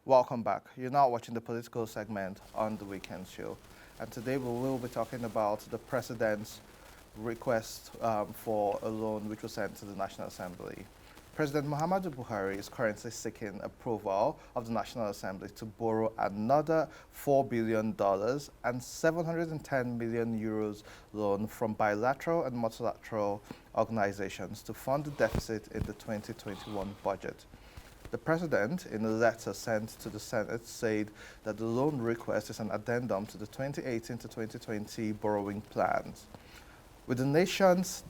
Welcome back. You're now watching the political segment on the Weekend Show. And today we will be talking about the President's request for a loan which was sent to the National Assembly. President Muhammadu Buhari is currently seeking approval of the National Assembly to borrow another $4 billion and 710 million euros loan from bilateral and multilateral organizations to fund the deficit in the 2021 budget. The President, in a letter sent to the Senate, said that the loan request is an addendum to the 2018 to 2020 borrowing plans. With the nation's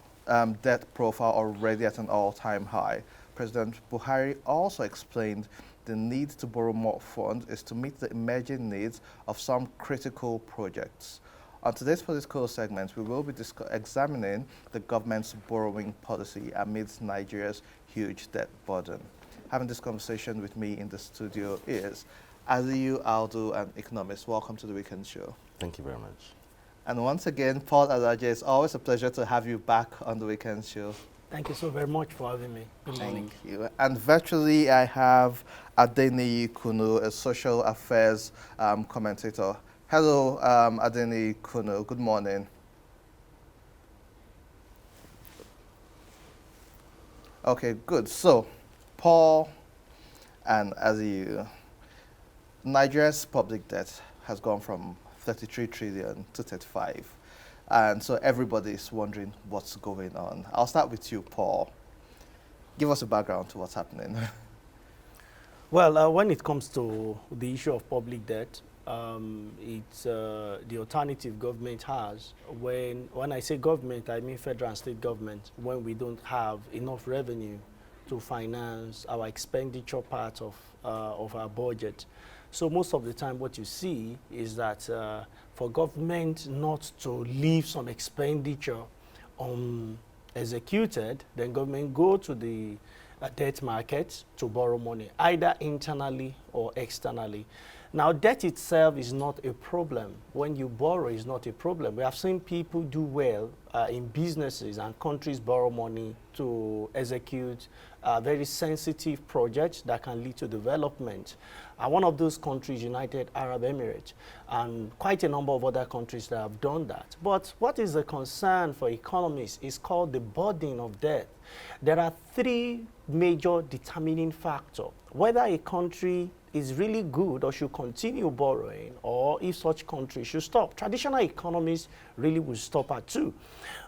debt profile already at an all-time high, President Buhari also explained the need to borrow more funds is to meet the emerging needs of some critical projects. On today's political segment, we will be examining the government's borrowing policy amidst Nigeria's huge debt burden. Having this conversation with me in the studio is Aliyu Aldo, an economist. Welcome to the Weekend Show. Thank you very much. And once again, Paul Alaje, it's always a pleasure to have you back on the Weekend Show. Thank you so very much for having me. Good morning. Thank you. And virtually, I have Adeniyi Kunu, a social affairs commentator. Hello, Adeniyi Kunu. Good morning. Okay, good. So, Paul and Aliyu, Nigeria's public debt has gone from 33 trillion to 35. And so everybody's wondering what's going on. I'll start with you, Paul. Give us a background to what's happening. Well, when it comes to the issue of public debt, it's the alternative government has. When I say government, I mean federal and state government, when we don't have enough revenue to finance our expenditure part of our budget. So most of the time what you see is that for government not to leave some expenditure executed, then government go to the debt market to borrow money, either internally or externally. Now, debt itself is not a problem. When you borrow, it's not a problem. We have seen people do well in businesses and countries borrow money to execute very sensitive projects that can lead to development. One of those countries, United Arab Emirates, and quite a number of other countries that have done that. But what is the concern for economists is called the burden of debt. There are three major determining factors. Whether a country is really good or should continue borrowing, or if such country should stop. Traditional economists really will stop at two.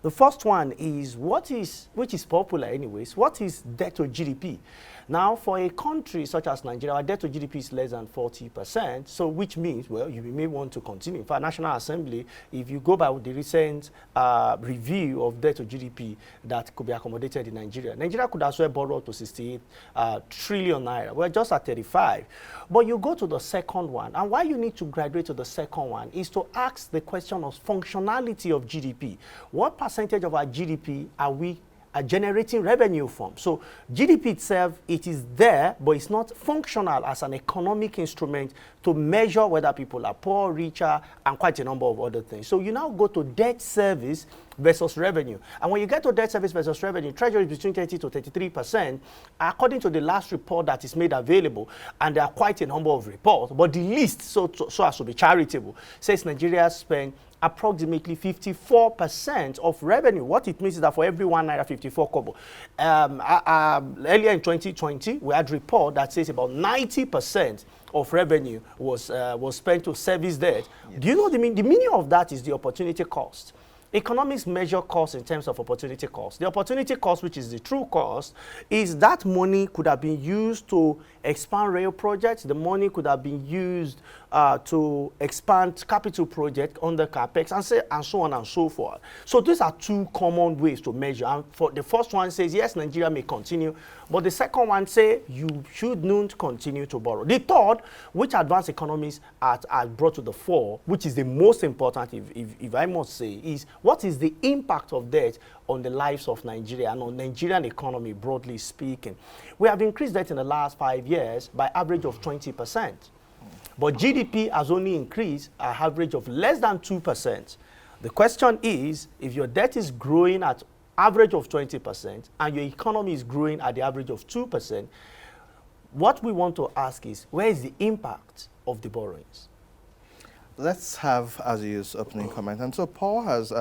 The first one is which is popular anyways, what is debt to GDP? Now, for a country such as Nigeria, our debt to GDP is less than 40%, so which means, well, you may want to continue. For National Assembly, if you go by the recent review of debt to GDP that could be accommodated in Nigeria, Nigeria could as well borrow to 68 trillion naira. We're just at 35. But you go to the second one, and why you need to graduate to the second one is to ask the question of functionality of GDP. What percentage of our GDP are we generating revenue from? So GDP itself, it is there, but it's not functional as an economic instrument to measure whether people are poor, richer, and quite a number of other things. So you now go to debt service versus revenue. And when you get to debt service versus revenue, Treasury is between 30 to 33%, according to the last report that is made available, and there are quite a number of reports, but the least, so as to be charitable, says Nigeria spent approximately 54% of revenue. What it means is that for every 1 naira, 54 kobo. Earlier in 2020, we had a report that says about 90% of revenue was spent to service debt. Yes. Do you know the meaning of that is the opportunity cost? Economics measure cost in terms of opportunity cost. The opportunity cost, which is the true cost, is that money could have been used to expand rail projects. The money could have been used to expand capital projects under capex, and so on and so forth. So these are two common ways to measure. And for the first one says, yes, Nigeria may continue, but the second one says you should not continue to borrow. The third, which advanced economists are brought to the fore, which is the most important, if I must say, is what is the impact of debt on the lives of Nigeria and on Nigerian economy, broadly speaking. We have increased debt in the last 5 years by average of 20%. But GDP has only increased an average of less than 2%. The question is, if your debt is growing at average of 20% and your economy is growing at the average of 2%, what we want to ask is, where is the impact of the borrowings? Let's have Azi's opening comment. And so Paul has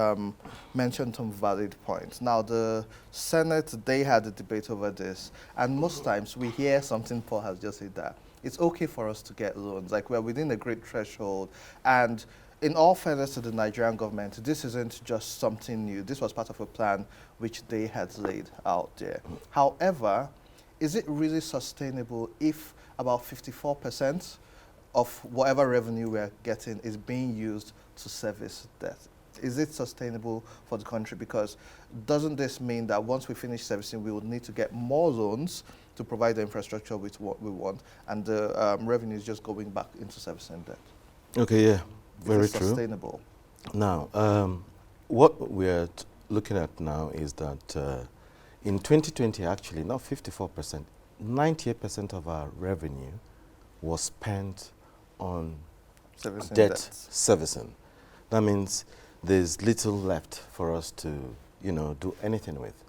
mentioned some valid points. Now, the Senate, they had a debate over this. And most times we hear something Paul has just said, that it's okay for us to get loans. Like, we're within a great threshold. And in all fairness to the Nigerian government, this isn't just something new. This was part of a plan which they had laid out there. However, is it really sustainable if about 54% of whatever revenue we're getting is being used to service debt? Is it sustainable for the country? Because doesn't this mean that once we finish servicing, we will need to get more loans to provide the infrastructure with what we want, and the revenue is just going back into servicing debt? Okay, yeah, very true. Sustainable. Now, what we're looking at now is that in 2020, actually, not 54%, 98% of our revenue was spent on Servicing debt debts. servicing. That means there's little left for us to, do anything with,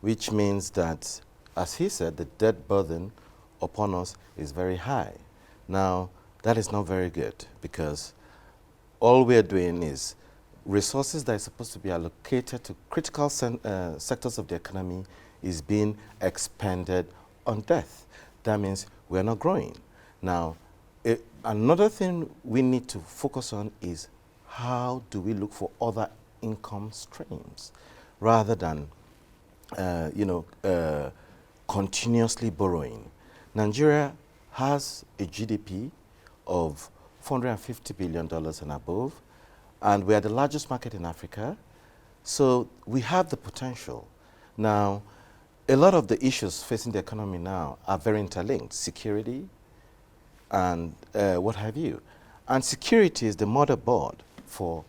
which means that, as he said, the debt burden upon us is very high. Now, that is not very good, because all we're doing is resources that are supposed to be allocated to critical sectors of the economy is being expended on debt. That means we're not growing. Now, another thing we need to focus on is, how do we look for other income streams rather than, continuously borrowing. Nigeria has a GDP of $450 billion and above, and we are the largest market in Africa, so we have the potential. Now, a lot of the issues facing the economy now are very interlinked: security and what have you. And security is the motherboard for,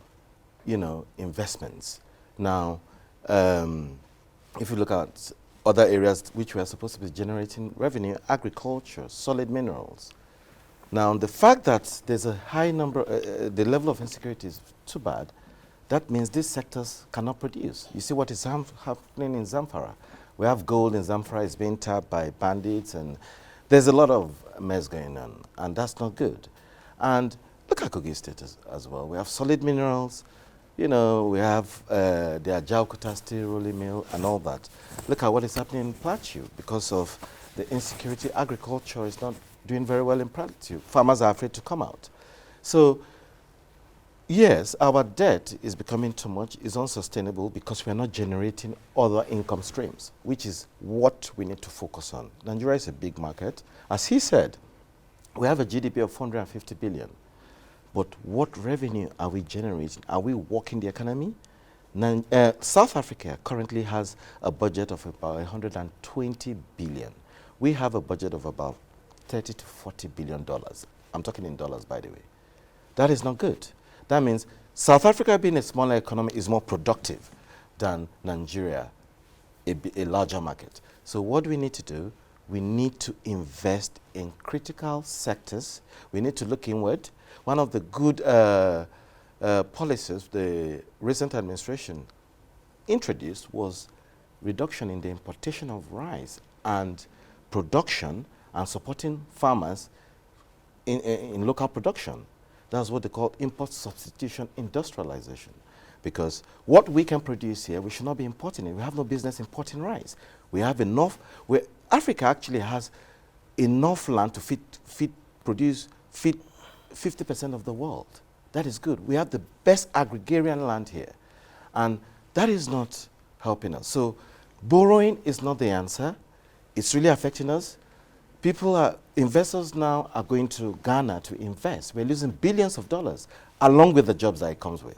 investments. Now, if you look at other areas which we are supposed to be generating revenue, agriculture, solid minerals. Now, the fact that there's a high number, the level of insecurity is too bad, that means these sectors cannot produce. You see what is happening in Zamfara. We have gold in Zamfara, it's being tapped by bandits, and there's a lot of mess going on, and that's not good. And look at Kogi State as well. We have solid minerals, we have the Ajao steel rolling mill and all that. Look at what is happening in Plateau because of the insecurity. Agriculture is not doing very well in Plateau. Farmers are afraid to come out. So, yes, our debt is becoming too much, is unsustainable because we are not generating other income streams, which is what we need to focus on. Nigeria is a big market. As he said, we have a GDP of 450 billion. But what revenue are we generating? Are we working the economy? South Africa currently has a budget of about 120 billion. We have a budget of about 30 to 40 billion dollars. I'm talking in dollars, by the way. That is not good. That means South Africa, being a smaller economy, is more productive than Nigeria, a larger market. So what do we need to do? We need to invest in critical sectors. We need to look inward. One of the good policies the recent administration introduced was reduction in the importation of rice and production and supporting farmers in local production. That's what they call import substitution industrialization. Because what we can produce here, we should not be importing it. We have no business importing rice. We have enough, Africa actually has enough land to feed 50% of the world. That is good. We have the best agrarian land here. And that is not helping us. So borrowing is not the answer. It's really affecting us. Investors now are going to Ghana to invest. We're losing billions of dollars along with the jobs that it comes with.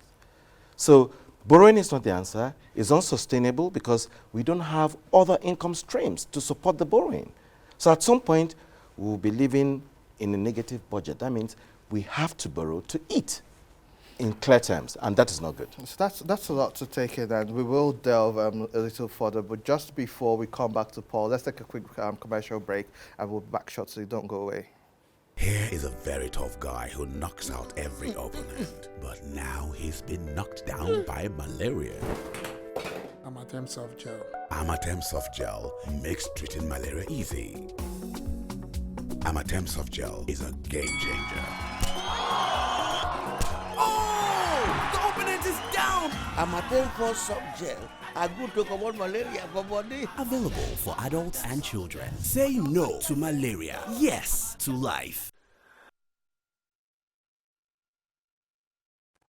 So borrowing is not the answer. It's unsustainable because we don't have other income streams to support the borrowing. So at some point, we'll be living in a negative budget. That means we have to borrow to eat, in clear terms, and that is not good. So that's a lot to take in, and we will delve a little further. But just before we come back to Paul, let's take a quick commercial break, and we'll be back shortly. Don't go away. Here is a very tough guy who knocks out every opponent, but now he's been knocked down by malaria. Amatem Soft Gel. Amatem Soft Gel makes treating malaria easy. Amatem Soft Gel is a game changer. Oh! The opponent is down! Amatem for soft gel. A good to comot malaria for body. Available for adults and children. Say no to malaria. Yes to life.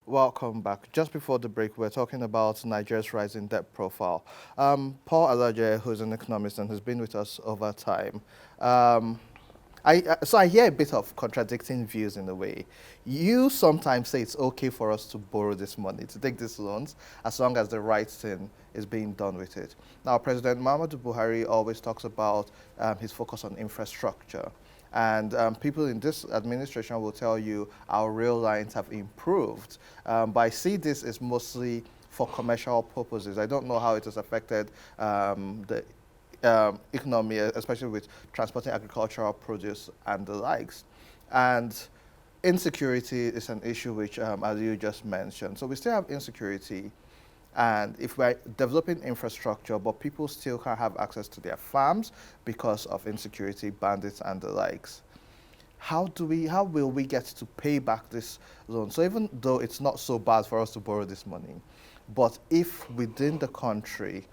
Welcome back. Just before the break, we're talking about Nigeria's rising debt profile. Paul Alaje, who's an economist and has been with us over time, so I hear a bit of contradicting views in a way. You sometimes say it's okay for us to borrow this money, to take these loans, as long as the right thing is being done with it. Now, President Muhammadu Buhari always talks about his focus on infrastructure. And people in this administration will tell you our rail lines have improved. But I see this as mostly for commercial purposes. I don't know how it has affected the economy, especially with transporting agricultural produce and the likes. And insecurity is an issue which, as you just mentioned. So we still have insecurity. And if we're developing infrastructure, but people still can't have access to their farms because of insecurity, bandits, and the likes, how will we get to pay back this loan? So even though it's not so bad for us to borrow this money, but if within the country,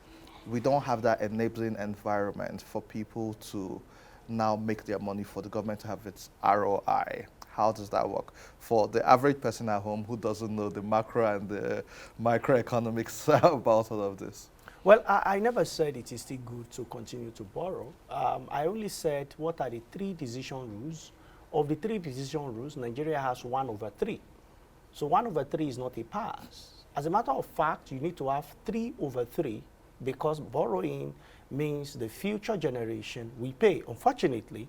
we don't have that enabling environment for people to now make their money, for the government to have its ROI, how does that work for the average person at home who doesn't know the macro and the microeconomics about all of this? Well, I never said it is still good to continue to borrow. I only said what are the 3 decision rules. Of the 3 decision rules, Nigeria has 1/3. So 1/3 is not a pass. As a matter of fact, you need to have 3/3 because borrowing means the future generation will pay. Unfortunately,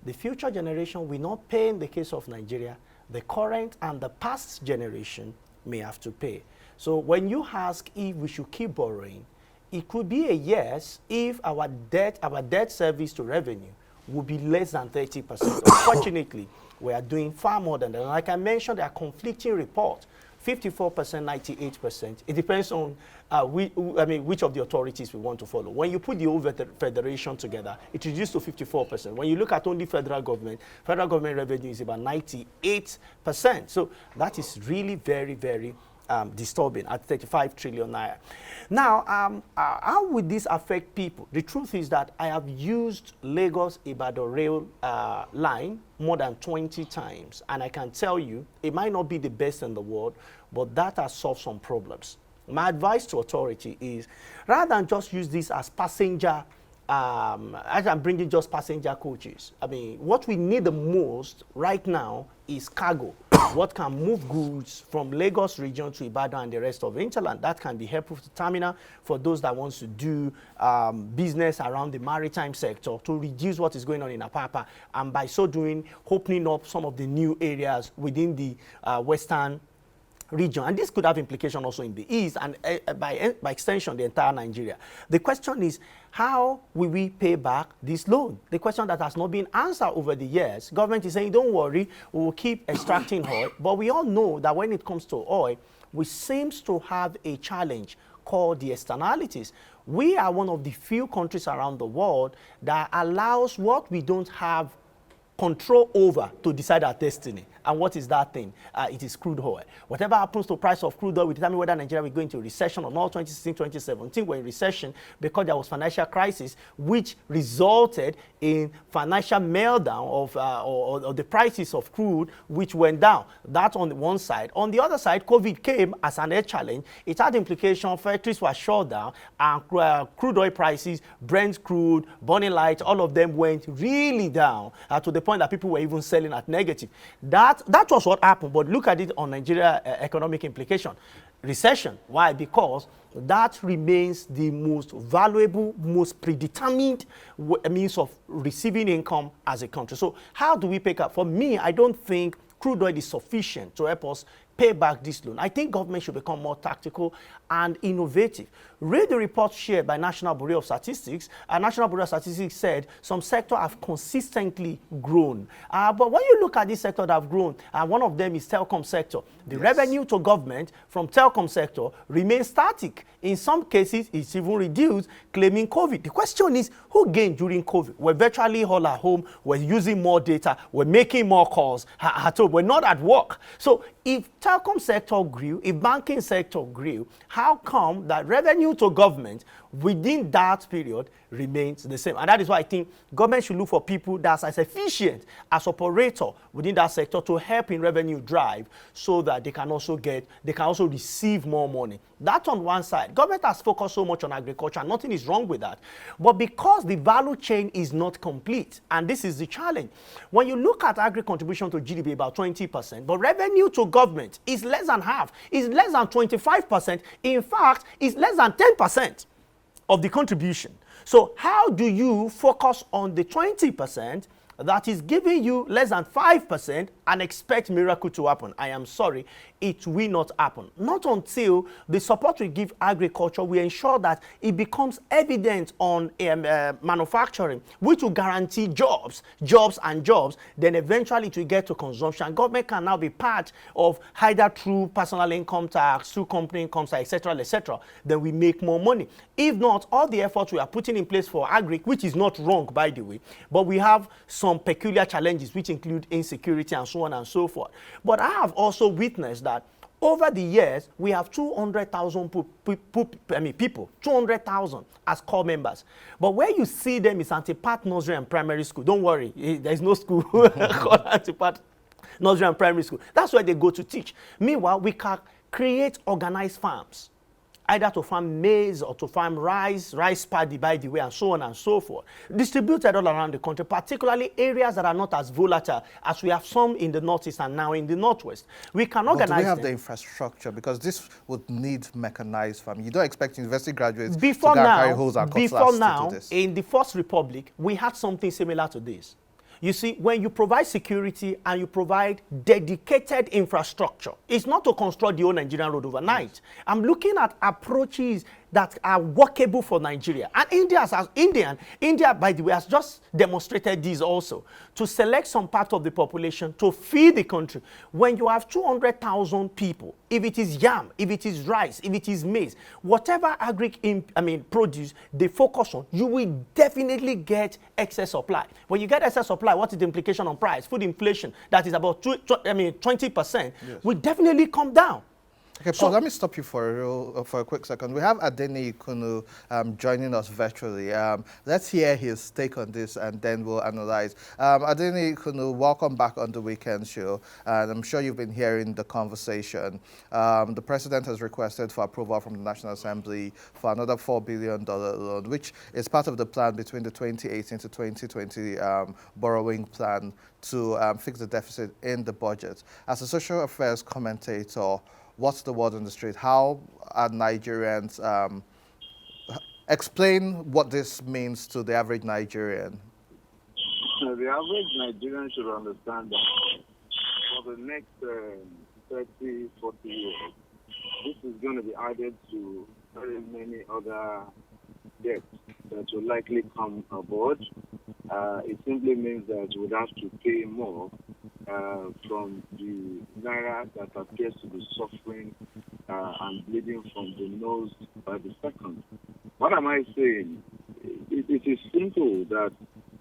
the future generation will not pay in the case of Nigeria. The current and the past generation may have to pay. So when you ask if we should keep borrowing, it could be a yes if our debt service to revenue will be less than 30%. Unfortunately, we are doing far more than that. Like I mentioned, there are conflicting reports. 54%, 98%. It depends on which of the authorities we want to follow. When you put the whole federation together, it reduces to 54%. When you look at only federal government revenue is about 98%. So that is really very, very disturbing at 35 trillion naira. Now, how would this affect people? The truth is that I have used Lagos-Ibadan rail line more than 20 times, and I can tell you, it might not be the best in the world, but that has solved some problems. My advice to authority is, rather than just use this as passenger, as I'm bringing just passenger coaches, I mean, what we need the most right now is cargo. What can move goods from Lagos region to Ibadan and the rest of hinterland. That can be helpful to terminal for those that want to do business around the maritime sector to reduce what is going on in Apapa, and by so doing, opening up some of the new areas within the western region. And this could have implication also in the east and by extension the entire Nigeria. The question is, how will we pay back this loan? The question that has not been answered over the years. Government is saying, don't worry, we will keep extracting oil. But we all know that when it comes to oil, we seem to have a challenge called the externalities. We are one of the few countries around the world that allows what we don't have control over to decide our destiny. And what is that thing? It is crude oil. Whatever happens to the price of crude oil will determine whether Nigeria will go into recession or not. 2016, 2017 were in recession because there was financial crisis, which resulted in financial meltdown of the prices of crude, which went down. That's on the one side. On the other side, COVID came as an air challenge. It had implications. Factories were shut down, and crude oil prices, Brent crude, Bonnie Light, all of them went really down to the point that people were even selling at negative. That was what happened, but look at it on Nigeria economic implication. Recession. Why? Because that remains the most valuable, most predetermined means of receiving income as a country. So how do we pick up? For me, I don't think crude oil is sufficient to help us pay back this loan. I think government should become more tactical and innovative. Read the report shared by National Bureau of Statistics. National Bureau of Statistics said some sectors have consistently grown. But when you look at this sector that have grown, one of them is telecom sector. The revenue to government from telecom sector remains static. In some cases, it's even reduced, claiming COVID. The question is, who gained during COVID? We're virtually all at home. We're using more data. We're making more calls at home. We're not at work. So if telecom sector grew, if banking sector grew, how come that revenue to government within that period remains the same? And that is why I think government should look for people that's as efficient as operator within that sector to help in revenue drive, so that they can also receive more money. That on one side. Government has focused so much on agriculture, and nothing is wrong with that. But because the value chain is not complete, and this is the challenge. When you look at agri contribution to GDP, about 20%, but revenue to government is less than half, is less than 25%. In fact, it's less than 10% of the contribution. So how do you focus on the 20% that is giving you less than 5% and expect miracle to happen? I am sorry, it will not happen. Not until the support we give agriculture, we ensure that it becomes evident on manufacturing, which will guarantee jobs, then eventually it will get to consumption. Government can now be part of either through personal income tax, through company income tax, etc., then we make more money. If not, all the efforts we are putting in place for agri, which is not wrong, by the way, but we have some peculiar challenges which include insecurity and so on and so forth. But I have also witnessed that over the years, we have 200,000 people, 200,000 as core members. But where you see them is Antipat Nursery and Primary School. Don't worry, there's no school called Antipat Nursery and Primary School. That's where they go to teach. Meanwhile, we can create organized farms, either to farm maize or to farm rice paddy, by the way, and so on and so forth. Distributed all around the country, particularly areas that are not as volatile as we have some in the northeast and now in the northwest. We can organize. But do we have the infrastructure? Because this would need mechanized farming. You don't expect university graduates to carry hoes and cutlass to do this. In the First Republic, we had something similar to this. You see, when you provide security and you provide dedicated infrastructure, it's not to construct the whole Nigerian road overnight. Yes. I'm looking at approaches that are workable for Nigeria. And India, by the way, has just demonstrated this also, to select some part of the population to feed the country. When you have 200,000 people, if it is yam, if it is rice, if it is maize, whatever produce they focus on, you will definitely get excess supply. When you get excess supply, what is the implication on price? Food inflation, that is about 20%, yes, will definitely come down. Okay, Paul, let me stop you for a quick second. We have Adeni Ikunu joining us virtually. Let's hear his take on this, and then we'll analyze. Adeni Ikunu, welcome back on the Weekend Show. And I'm sure you've been hearing the conversation. The president has requested for approval from the National Assembly for another $4 billion loan, which is part of the plan between the 2018 to 2020 borrowing plan to fix the deficit in the budget. As a social affairs commentator, what's the word on the street? How are Nigerians, explain what this means to the average Nigerian? The average Nigerian should understand that for the next 30, 40 years, this is going to be added to very many other debts that will likely come aboard. It simply means that we'd have to pay more from the naira that appears to be suffering and bleeding from the nose by the second. What am I saying? It is simple that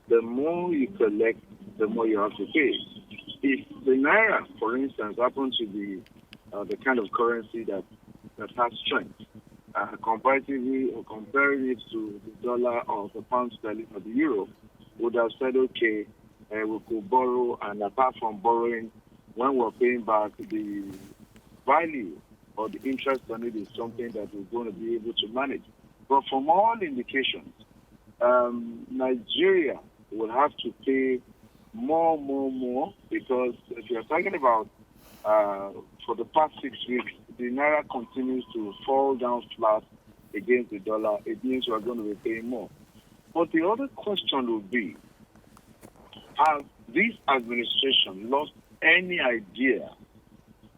the more you collect, the more you have to pay. If the naira, for instance, happens to be the kind of currency that has strength, comparatively or comparing it to the dollar or the pound sterling or the euro, would have said, okay, we could borrow, and apart from borrowing, when we're paying back, the value or the interest on it is something that we're going to be able to manage. But from all indications, Nigeria will have to pay more, because if you're talking about for the past 6 weeks, the naira continues to fall down flat against the dollar. It means we're going to be paying more. But the other question would be, has this administration lost any idea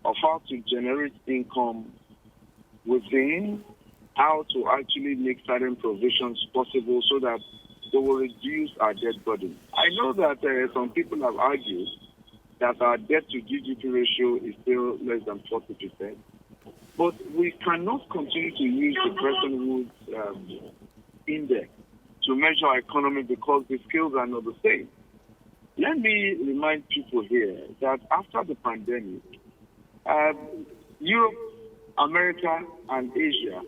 of how to generate income within, how to actually make certain provisions possible so that they will reduce our debt burden. I know that some people have argued that our debt to GDP ratio is still less than 40%, but we cannot continue to use the Bretton Woods index to measure our economy because the scales are not the same. Let me remind people here that after the pandemic, Europe, America, and Asia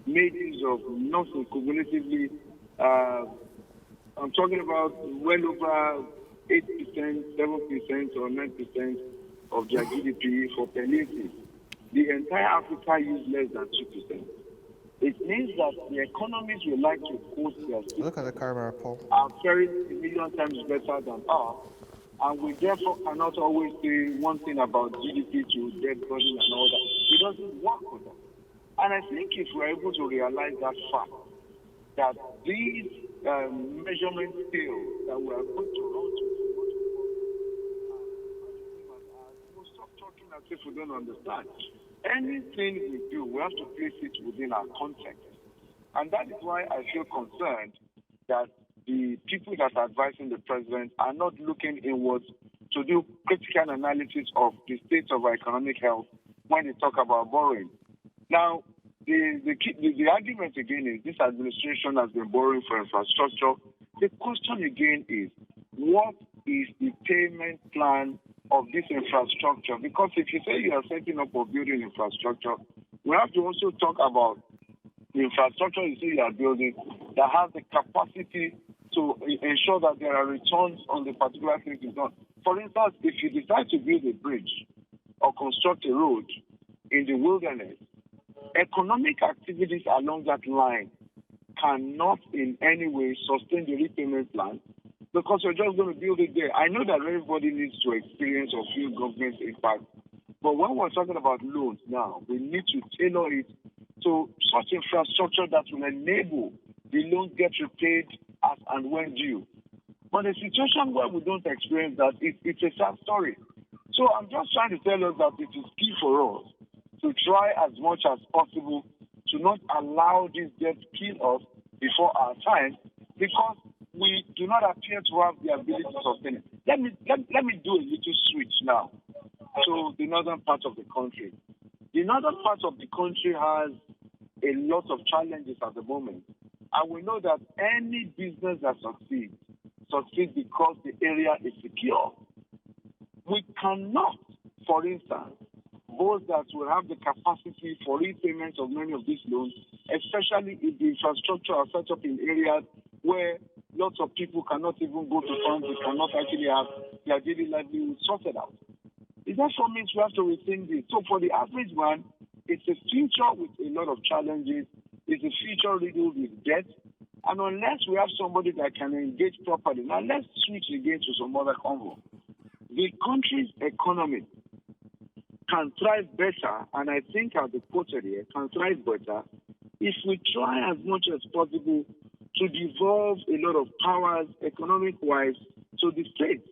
made use of nothing cumulatively. I'm talking about well over 8%, 7%, or 9% of their GDP for palliative. The entire Africa used less than 2%. It means that the economies we like to host their Look at the camera, Paul. are faring a million times better than ours, and we therefore cannot always say one thing about GDP to debt burden and all that. It doesn't work with us. And I think if we're able to realize that fact, that these measurement scales that we are going to run to we'll stop talking as if we don't understand. Anything we do, we have to place it within our context. And that is why I feel concerned that the people that are advising the president are not looking inwards to do critical analysis of the state of our economic health when they talk about borrowing. Now, the argument again is this administration has been borrowing for infrastructure. The question again is, what is the payment plan of this infrastructure? Because if you say you are setting up or building infrastructure, we have to also talk about the infrastructure you say you are building that has the capacity to ensure that there are returns on the particular thing you've done. For instance, if you decide to build a bridge or construct a road in the wilderness, economic activities along that line cannot in any way sustain the repayment plan because you're just going to build it there. I know that everybody needs to experience or feel government impact, but when we're talking about loans now, we need to tailor it to such infrastructure that will enable the loans get repaid as and when due. But a situation where we don't experience that, it's a sad story. So I'm just trying to tell us that it is key for us to try as much as possible to not allow this debt kill us before our time, because we do not appear to have the ability to sustain it. Let me do a little switch now to the northern part of the country. The northern part of the country has a lot of challenges at the moment, and we know that any business that succeeds because the area is secure. We cannot, for instance, both that will have the capacity for repayment of many of these loans, especially if the infrastructure are set up in areas where lots of people cannot even go to farms, they cannot actually have their daily livelihood sorted out. It therefore means we have to rethink this. So for the average man, it's a future with a lot of challenges. It's a future riddled with debt. And unless we have somebody that can engage properly, now let's switch again to some other convo. The country's economy can thrive better, and I think as the quoted here, can thrive better if we try as much as possible to devolve a lot of powers economic-wise to the states.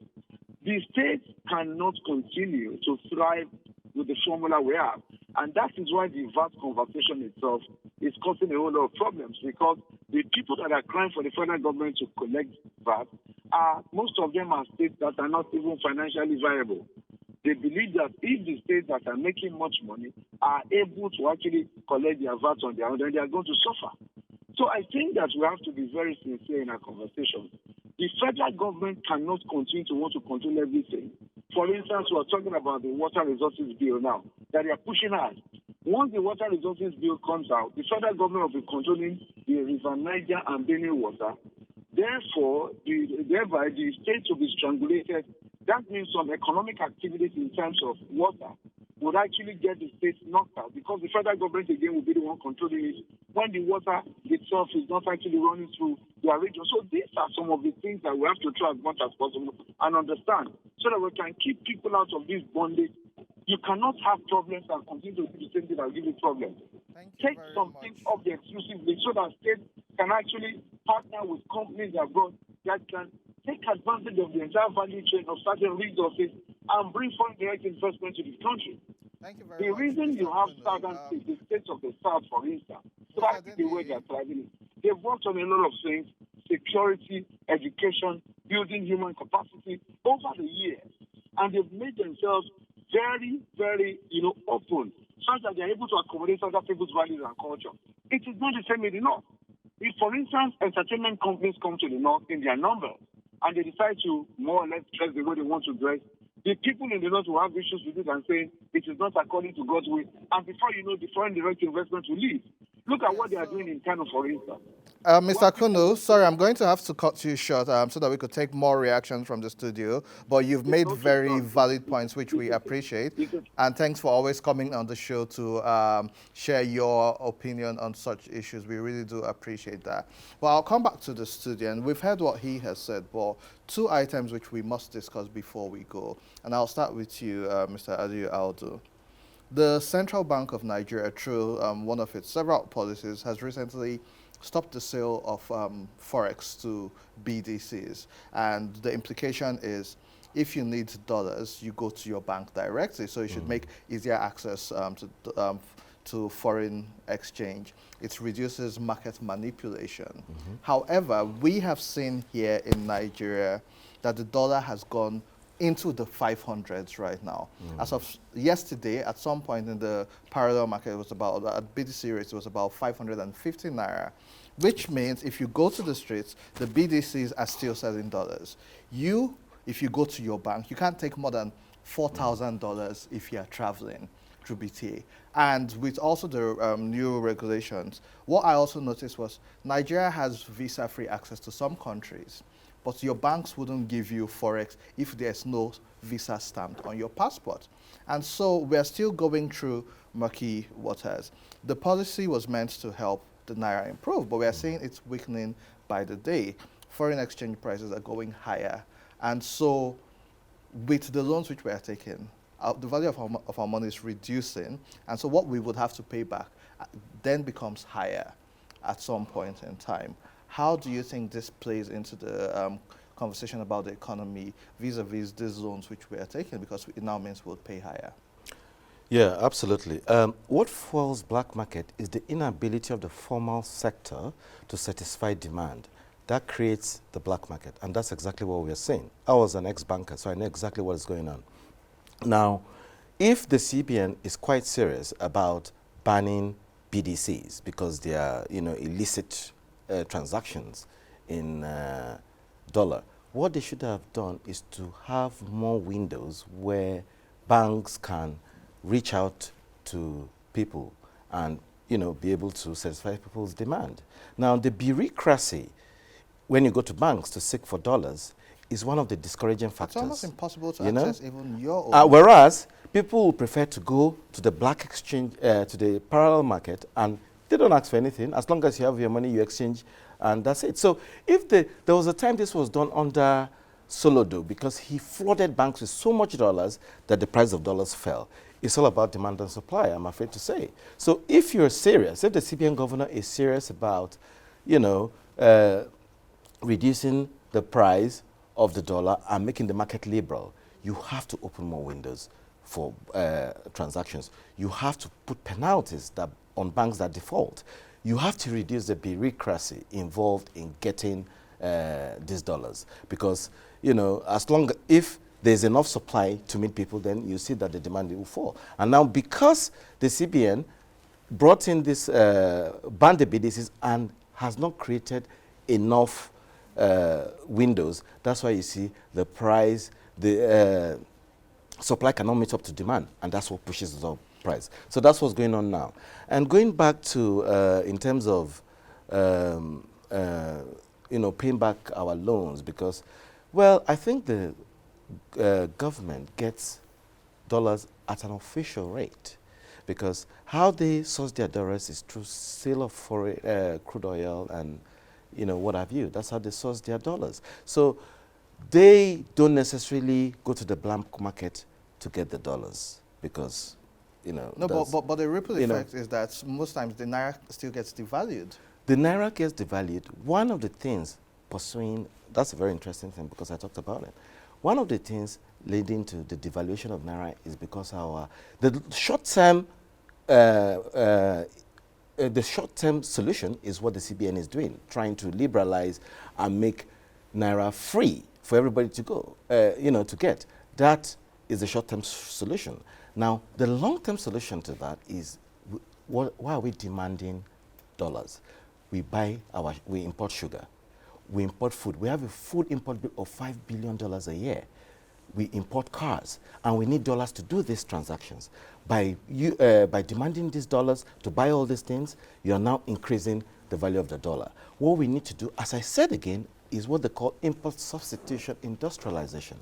The states cannot continue to thrive with the formula we have. And that is why the VAT conversation itself is causing a whole lot of problems, because the people that are crying for the federal government to collect VAT, most of them are states that are not even financially viable. They believe that if the states that are making much money are able to actually collect their VAT on their own, then they are going to suffer. So I think that we have to be very sincere in our conversation. The federal government cannot continue to want to control everything. For instance, we are talking about the water resources bill now that they are pushing hard. Once the water resources bill comes out, the federal government will be controlling the River Niger and Benue water. Therefore, thereby the states will be strangulated. That means some economic activities in terms of water would actually get the states knocked out, because the federal government again will be the one controlling it when the water itself is not actually running through their region. So these are some of the things that we have to try as much as possible and understand, so that we can keep people out of this bondage. You cannot have problems and continue to do the same thing that give you problems. Take some things off the exclusively so that states can actually partner with companies abroad that can take advantage of the entire value chain of certain resources and bring foreign direct investment to this country. Thank you very The much, reason Mr. you have Kuno. southern states, the states of the south, for instance, Mr. thrive the way Dini, they're thriving. They've worked on a lot of things, security, education, building human capacity over the years. And they've made themselves very, very, open, such that they're able to accommodate other people's values and culture. It is not the same in the north. If, for instance, entertainment companies come to the north in their numbers and they decide to more or less dress the way they want to dress, the people in the north will have issues with it and saying it is not according to God's way. And before you know, the foreign direct investment will leave. Look at what they are doing in Kano, for instance. Mr. Kuno, sorry, I'm going to have to cut you short so that we could take more reactions from the studio. But you've made very valid points, which we appreciate. And thanks for always coming on the show to share your opinion on such issues. We really do appreciate that. Well, I'll come back to the studio, and we've heard what he has said, but two items which we must discuss before we go. And I'll start with you, Mr. Adiu Aldo. The Central Bank of Nigeria, through one of its several policies, has recently stopped the sale of forex to BDCs. And the implication is if you need dollars, you go to your bank directly. So you should make easier access to foreign exchange. It reduces market manipulation. However, we have seen here in Nigeria that the dollar has gone into the 500s right now. As of yesterday, at some point in the parallel market, it was about, at BDC rates, it was about 550 naira, which means if you go to the streets, the BDCs are still selling dollars. If you go to your bank, you can't take more than $4,000 if you are traveling through BTA. And with also the new regulations, what I also noticed was Nigeria has visa-free access to some countries, but your banks wouldn't give you forex if there's no visa stamped on your passport. And so we're still going through murky waters. The policy was meant to help the naira improve, but we're seeing it's weakening by the day. Foreign exchange prices are going higher. And so with the loans which we are taking, the value of our money is reducing. And so what we would have to pay back then becomes higher at some point in time. How do you think this plays into the conversation about the economy vis-a-vis these loans which we are taking, because it now means we'll pay higher? Yeah, absolutely. What fuels black market is the inability of the formal sector to satisfy demand. That creates the black market, and that's exactly what we are saying. I was an ex-banker, so I know exactly what is going on. Now, if the CBN is quite serious about banning BDCs because they are, illicit transactions in dollar, what they should have done is to have more windows where banks can reach out to people and be able to satisfy people's demand. Now, the bureaucracy when you go to banks to seek for dollars is one of the discouraging factors. It's almost impossible to access even your own. Whereas people will prefer to go to the black exchange, to the parallel market, and they don't ask for anything. As long as you have your money, you exchange, and that's it. So if there was a time this was done under Solodo, because he flooded banks with so much dollars that the price of dollars fell. It's all about demand and supply, I'm afraid to say. So if you're serious, if the CBN governor is serious about, reducing the price of the dollar and making the market liberal, you have to open more windows for transactions. You have to put penalties on banks that default. You have to reduce the bureaucracy involved in getting these dollars, because if there's enough supply to meet people, then you see that the demand will fall. And now, because the CBN brought in this banned the BDCs and has not created enough windows, that's why you see the price, the supply cannot meet up to demand, and that's what pushes the price. So that's what's going on now. And going back to, in terms of, paying back our loans, because, well, I think the government gets dollars at an official rate, because how they source their dollars is through sale of foreign, crude oil and what have you. That's how they source their dollars. So they don't necessarily go to the black market to get the dollars, because No, but the ripple effect is that most times the naira still gets devalued. The naira gets devalued. One of the things pursuing, that's a very interesting thing because I talked about it. One of the things leading to the devaluation of Naira is because the short-term solution is what the CBN is doing, trying to liberalize and make Naira free for everybody to go, to get. That is the short-term solution. Now, the long-term solution to that is, why are we demanding dollars? We import sugar, we import food. We have a food import bill of $5 billion a year. We import cars, and we need dollars to do these transactions. By demanding these dollars to buy all these things, you are now increasing the value of the dollar. What we need to do, as I said again, is what they call import substitution industrialization.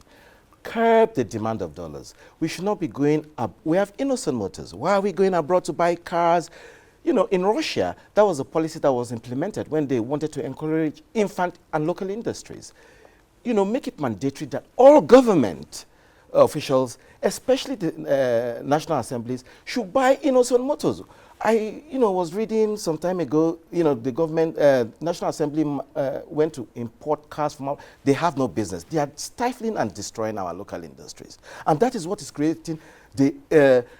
Curb the demand of dollars. We should not be going up. We have innocent motors. Why are we going abroad to buy cars? In Russia, that was a policy that was implemented when they wanted to encourage infant and local industries. Make it mandatory that all government officials, especially the National Assemblies, should buy innocent motors. I was reading some time ago, the government, National Assembly went to import cars from out. They have no business. They are stifling and destroying our local industries. And that is what is creating the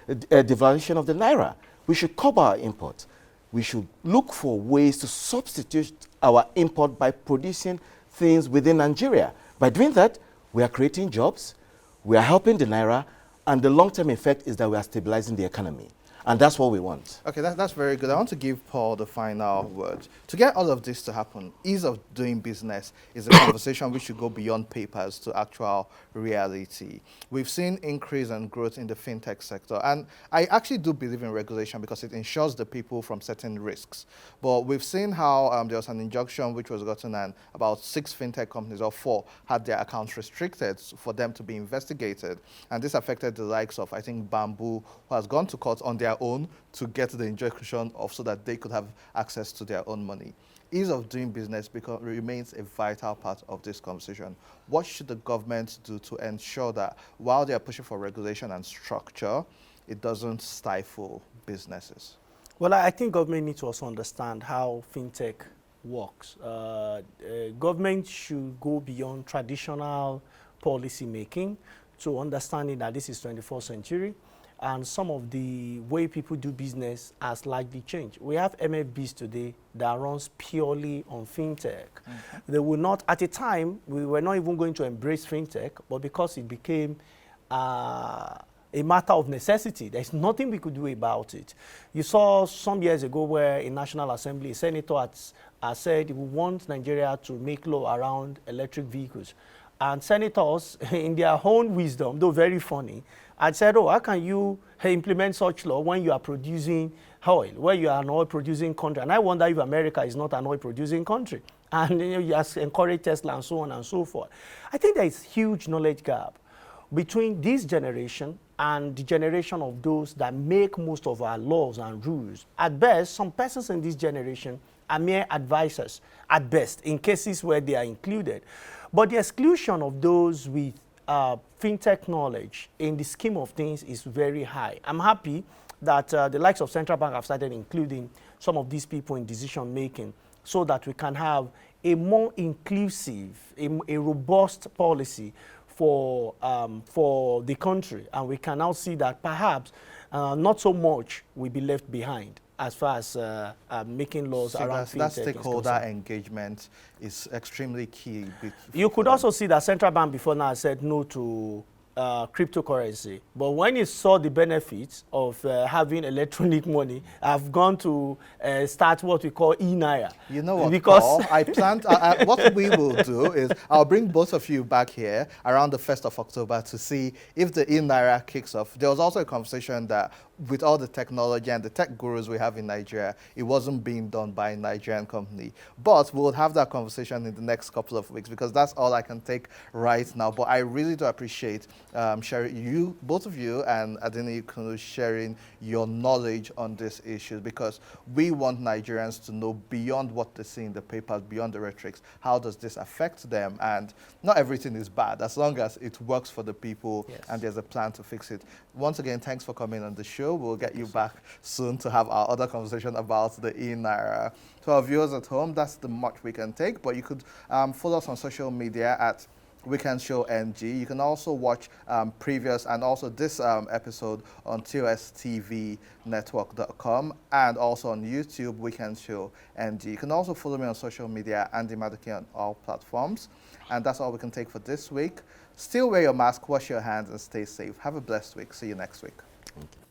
devaluation of the Naira. We should curb our import. We should look for ways to substitute our import by producing things within Nigeria. By doing that, we are creating jobs, we are helping the Naira, and the long-term effect is that we are stabilizing the economy. And that's what we want. Okay, that's very good. I want to give Paul the final word. To get all of this to happen, ease of doing business is a conversation which should go beyond papers to actual reality. We've seen increase and growth in the fintech sector, and I actually do believe in regulation because it ensures the people from certain risks. But we've seen how there was an injunction which was gotten, and about 6 fintech companies or 4 had their accounts restricted for them to be investigated. And this affected the likes of, I think, Bamboo, who has gone to court on their own to get the injection of so that they could have access to their own money. Ease of doing business remains a vital part of this conversation. What should the government do to ensure that while they are pushing for regulation and structure, it doesn't stifle businesses? Well, I think government needs to also understand how fintech works. Government should go beyond traditional policy making to understanding that this is 21st century. And some of the way people do business has likely changed. We have MFBs today that runs purely on fintech. They will not, at a time, we were not even going to embrace fintech, but because it became a matter of necessity, there's nothing we could do about it. You saw some years ago where in National Assembly, a senator had said we want Nigeria to make law around electric vehicles. And senators, in their own wisdom, though very funny, had said, how can you implement such law when you are producing oil, where you are an oil-producing country? And I wonder if America is not an oil-producing country. And you just encourage Tesla and so on and so forth. I think there is huge knowledge gap between this generation and the generation of those that make most of our laws and rules. At best, some persons in this generation are mere advisors, at best, in cases where they are included. But the exclusion of those with fintech knowledge in the scheme of things is very high. I'm happy that the likes of Central Bank have started including some of these people in decision making so that we can have a more inclusive, a robust policy for the country. And we can now see that perhaps not so much will be left behind as far as making laws around fintech. That stakeholder engagement is extremely key. You could also see that Central Bank before now said no to cryptocurrency. But when it saw the benefits of having electronic money, I've gone to start what we call e-Naira. You know what, because Paul, I planned, what we will do is I'll bring both of you back here around the 1st of October to see if the e-Naira kicks off. There was also a conversation that with all the technology and the tech gurus we have in Nigeria, it wasn't being done by a Nigerian company. But we'll have that conversation in the next couple of weeks because that's all I can take right now. But I really do appreciate sharing both of you and Adeni Kunu sharing your knowledge on this issue because we want Nigerians to know beyond what they see in the papers, beyond the rhetorics, how does this affect them? And not everything is bad as long as it works for the people and there's a plan to fix it. Once again, thanks for coming on the show. We'll get you back soon to have our other conversation about the e-Naira. To our viewers at home, that's the much we can take, but you could follow us on social media at Weekend Show NG. You can also watch previous and also this episode on tostvnetwork.com and also on YouTube, Weekend Show NG. You can also follow me on social media, Andy Maduki, on all platforms. And that's all we can take for this week. Still wear your mask, wash your hands, and stay safe. Have a blessed week. See you next week. Thank you.